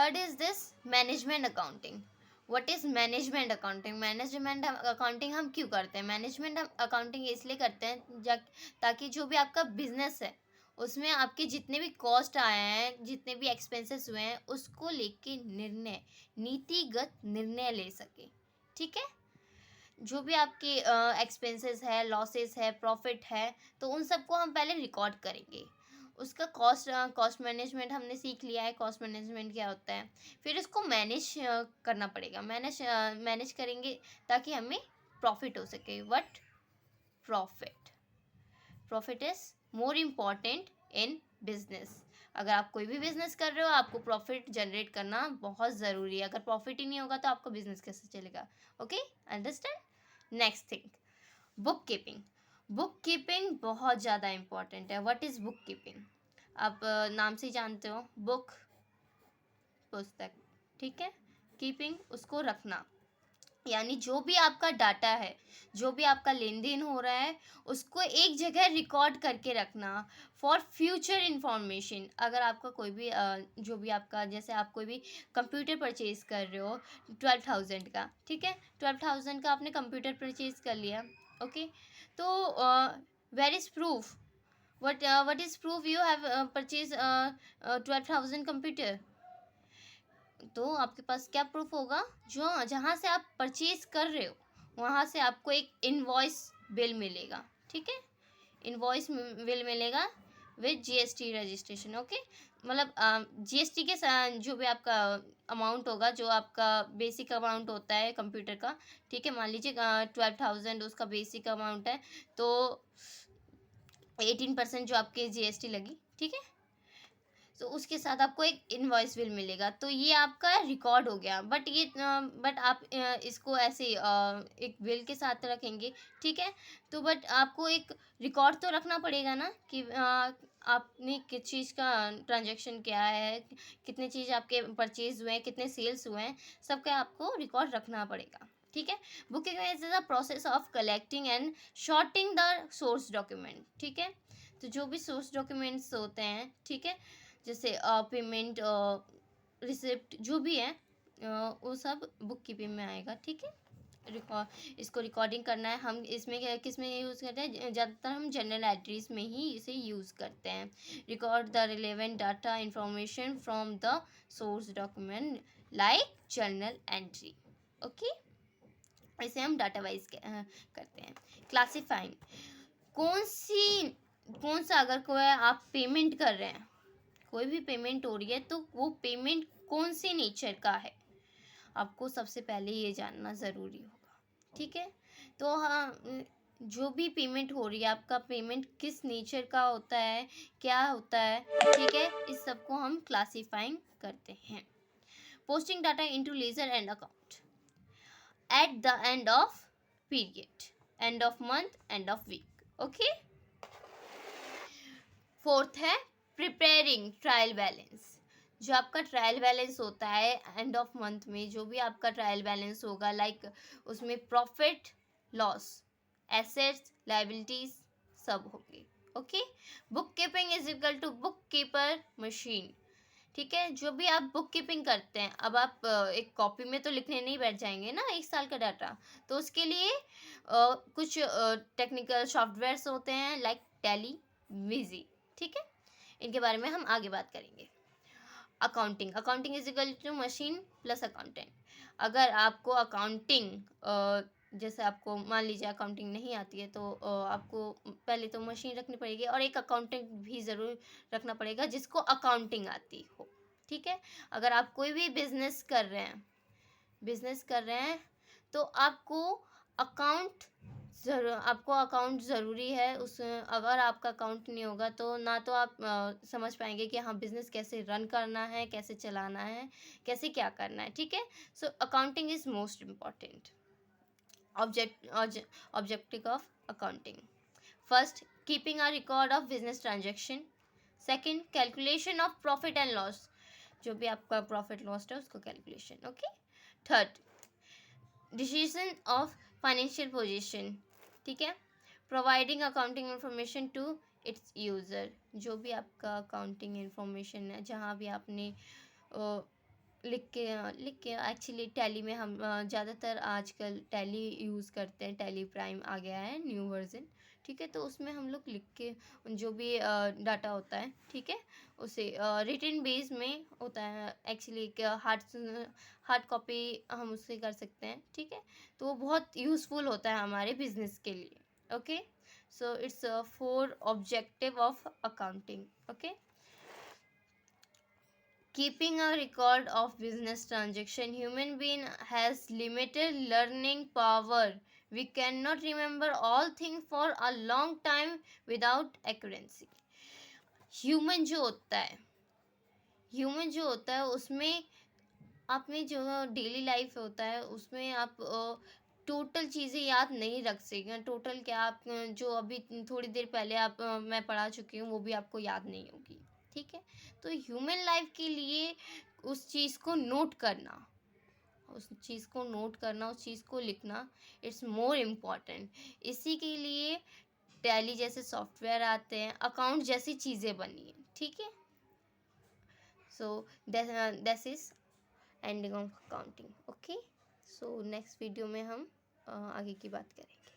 Third is this management accounting. What is management accounting? Management accounting हम क्यों करते हैं? मैनेजमेंट अकाउंटिंग इसलिए करते हैं ताकि जो भी आपका बिजनेस है उसमें आपके जितने भी कॉस्ट आए हैं, जितने भी एक्सपेंसेस हुए हैं, उसको लेके निर्णय, नीतिगत निर्णय ले सके. ठीक है, जो भी आपके एक्सपेंसेस है, लॉसेस है, प्रॉफिट है, तो उन सबको हम पहले रिकॉर्ड करेंगे. उसका कॉस्ट मैनेजमेंट हमने सीख लिया है, कॉस्ट मैनेजमेंट क्या होता है. फिर उसको मैनेज करना पड़ेगा. मैनेज करेंगे ताकि हमें प्रॉफिट हो सके. What? Profit. Profit is more important in business. अगर आप कोई भी बिजनेस कर रहे हो, आपको प्रॉफिट जनरेट करना बहुत ज़रूरी है. अगर प्रॉफिट ही नहीं होगा तो आपका बिजनेस कैसे चलेगा? Okay, understand. Next thing, book keeping. Book keeping बहुत ज़्यादा इम्पॉर्टेंट है. What is book keeping? आप नाम से ही जानते हो, बुक पुस्तक, ठीक है, कीपिंग उसको रखना, यानी जो भी आपका डाटा है, जो भी आपका लेन देन हो रहा है, उसको एक जगह रिकॉर्ड करके रखना फॉर फ्यूचर इंफॉर्मेशन. अगर आपका कोई भी जो भी आपका, जैसे आप कोई भी कंप्यूटर परचेज कर रहे हो 12,000 का, ठीक है, 12,000 का आपने कंप्यूटर परचेज कर लिया. ओके, तो where is proof? what is proof you have purchased 12,000 computer? तो आपके पास क्या प्रूफ होगा? जो जहाँ से आप परचेज कर रहे हो वहाँ से आपको एक इनवॉइस बिल मिलेगा. ठीक है, इनवॉइस बिल मिलेगा विद जीएसटी रजिस्ट्रेशन. ओके, मतलब जीएसटी के साथ जो भी आपका अमाउंट होगा, जो आपका बेसिक अमाउंट होता है कंप्यूटर का, ठीक है, मान लीजिए 12,000 उसका बेसिक अमाउंट है, तो 18% जो आपके जीएसटी लगी, ठीक है, तो उसके साथ आपको एक इनवॉइस बिल मिलेगा. तो ये आपका रिकॉर्ड हो गया. बट आप इसको ऐसे एक बिल के साथ रखेंगे, ठीक है, तो बट आपको एक रिकॉर्ड तो रखना पड़ेगा ना कि आपने किस चीज़ का ट्रांजैक्शन किया है, कितने चीज़ आपके परचेज हुए हैं, कितने सेल्स हुए हैं, सबका आपको रिकॉर्ड रखना पड़ेगा. ठीक है, booking is the process of collecting and sorting the source document. ठीक है, तो जो भी सोर्स डॉक्यूमेंट्स होते हैं, ठीक है, जैसे पेमेंट रिसिप्ट जो भी है, वो सब बुक कीपिंग में आएगा. ठीक है, इसको रिकॉर्डिंग करना है. हम इसमें किस में यूज़ करते हैं? ज़्यादातर हम जनरल एंट्रीज में ही इसे यूज़ करते हैं. Record the relevant data information from the source document like journal entry. Okay, इसे हम डाटा वाइज करते हैं. क्लासीफाइंग, कौन सा अगर कोई आप पेमेंट कर रहे हैं, कोई भी पेमेंट हो रही है, तो वो पेमेंट कौन से नेचर का है, आपको सबसे पहले ये जानना ज़रूरी होगा. ठीक है, तो हाँ, जो भी पेमेंट हो रही है, आपका पेमेंट किस नेचर का होता है, क्या होता है, ठीक है, इस सब को हम क्लासीफाइंग करते हैं. Posting data into ledger and account at the end of period, end of month, end of week. Okay, fourth है प्रिपेयरिंग ट्रायल बैलेंस. जो आपका ट्रायल बैलेंस होता है एंड ऑफ मंथ में, जो भी आपका ट्रायल बैलेंस होगा, लाइक उसमें प्रॉफिट लॉस, एसेट्स, लाइबिलिटीज सब होंगे. Okay, bookkeeping is equal to bookkeeper machine. ठीक है, जो भी आप बुक कीपिंग करते हैं, अब आप एक कॉपी में तो लिखने नहीं बैठ जाएंगे ना 1 साल का डाटा, तो उसके लिए कुछ टेक्निकल सॉफ्टवेयर्स होते हैं लाइक टैली, विजी. ठीक है, इनके बारे में हम आगे बात करेंगे. Accounting is equal to machine plus accountant. अगर आपको अकाउंटिंग, जैसे आपको मान लीजिए अकाउंटिंग नहीं आती है, तो आपको पहले तो मशीन रखनी पड़ेगी और एक अकाउंटेंट भी ज़रूर रखना पड़ेगा जिसको अकाउंटिंग आती हो. ठीक है, अगर आप कोई भी बिजनेस कर रहे हैं तो आपको अकाउंट ज़रूरी है. उस अगर आपका अकाउंट नहीं होगा तो ना तो आप समझ पाएंगे कि हाँ बिज़नेस कैसे रन करना है, कैसे चलाना है, कैसे क्या करना है. ठीक है, so accounting is most important. Objective of accounting: first, keeping a record of business transaction. Second, calculation of profit and loss. जो भी आपका प्रॉफिट लॉस है उसको calculation. Okay. Third, decision of financial position. ठीक है, providing accounting information to its user. जो भी आपका अकाउंटिंग इंफॉर्मेशन है, जहाँ भी आपने लिख के एक्चुअली टैली में हम ज़्यादातर आजकल टैली यूज़ करते हैं, टैली प्राइम आ गया है न्यू वर्जन, ठीक है। तो उसमें हम लोग लिख के जो भी डाटा होता है, ठीक है, उसे रिटन बेस में होता है एक्चुअली, हार्ड कॉपी हम उससे कर सकते हैं, ठीक है। तो वो बहुत यूज़फुल होता है हमारे बिजनेस के लिए। Okay, so it's 4 objective of accounting. Okay, keeping a record of business transaction. Human being has limited learning power. We cannot remember all things for a long time without accuracy. Human जो होता है human जो होता है उसमें आपने जो daily life होता है उसमें आप टोटल चीज़ें याद नहीं रख सकें। टोटल क्या, आप जो अभी थोड़ी देर पहले आप मैं पढ़ा चुकी हूँ वो भी आपको याद नहीं होगी, ठीक है। तो ह्यूमन लाइफ के लिए उस चीज़ को नोट करना, उस चीज़ को नोट करना, उस चीज़ को लिखना, इट्स मोर इम्पॉर्टेंट। इसी के लिए टैली जैसे सॉफ्टवेयर आते हैं, अकाउंट जैसी चीज़ें बनी हैं, ठीक है। So this is ending of accounting. Okay, so next video में हम आगे की बात करेंगे।